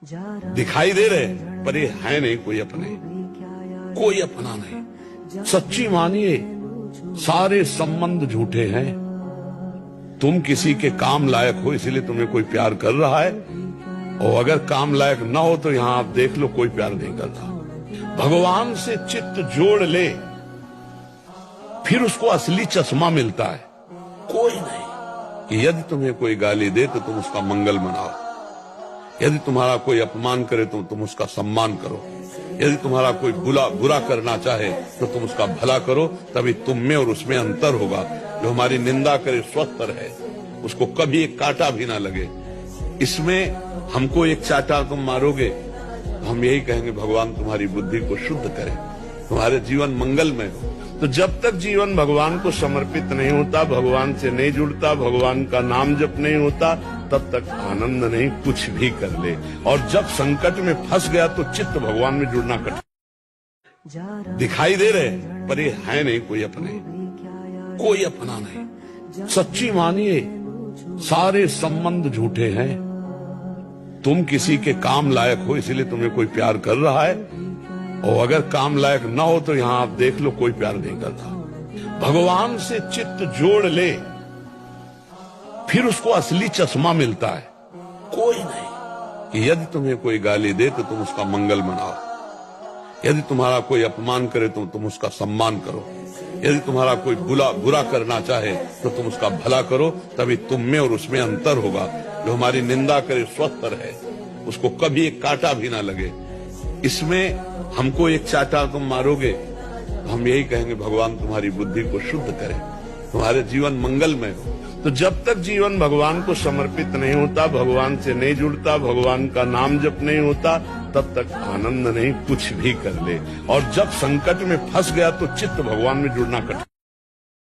दिखाई दे रहे पर ये है नहीं कोई अपने, कोई अपना नहीं। सच्ची मानिए सारे संबंध झूठे हैं। तुम किसी के काम लायक हो इसलिए तुम्हें कोई प्यार कर रहा है, और अगर काम लायक ना हो तो यहां आप देख लो कोई प्यार नहीं करता। भगवान से चित्त जोड़ ले फिर उसको असली चश्मा मिलता है। कोई नहीं कि यदि तुम्हें कोई गाली दे तो तुम उसका मंगल मनाओ, यदि तुम्हारा कोई अपमान करे तो तुम उसका सम्मान करो, यदि तुम्हारा कोई बुरा करना चाहे तो तुम उसका भला करो। तभी तुम में और उसमें अंतर होगा। जो हमारी निंदा करे स्वस्थ रहे, उसको कभी एक कांटा भी ना लगे। इसमें हमको एक चाटा तुम मारोगे तो हम यही कहेंगे भगवान तुम्हारी बुद्धि को शुद्ध करे, तुम्हारे जीवन मंगलमय हो। तो जब तक जीवन भगवान को समर्पित नहीं होता, भगवान से नहीं जुड़ता, भगवान का नाम जप नहीं होता, तब तक आनंद नहीं। कुछ भी कर ले, और जब संकट में फंस गया तो चित्त भगवान में जुड़ना कठिन। दिखाई दे रहे पर ये है नहीं कोई अपने, कोई अपना नहीं। सच्ची मानिए सारे संबंध झूठे हैं। तुम किसी के काम लायक हो इसलिए तुम्हें कोई प्यार कर रहा है, और अगर काम लायक ना हो तो यहां आप देख लो कोई प्यार नहीं करता। भगवान से चित्त जोड़ ले फिर उसको असली चश्मा मिलता है। कोई नहीं कि यदि तुम्हें कोई गाली दे तो तुम उसका मंगल मनाओ, यदि तुम्हारा कोई अपमान करे तो तुम उसका सम्मान करो, यदि तुम्हारा कोई बुरा करना चाहे तो तुम उसका भला करो। तभी तुम में और उसमें अंतर होगा। जो हमारी निंदा करे स्वस्थ रहे, उसको कभी एक कांटा भी ना लगे। इसमें हमको एक चाटा तुम मारोगे तो हम यही कहेंगे भगवान तुम्हारी बुद्धि को शुद्ध करे, तुम्हारे जीवन मंगलमय हो। तो जब तक जीवन भगवान को समर्पित नहीं होता, भगवान से नहीं जुड़ता, भगवान का नाम जप नहीं होता, तब तक आनंद नहीं। कुछ भी कर ले, और जब संकट में फंस गया तो चित्त भगवान में जुड़ना कठिन।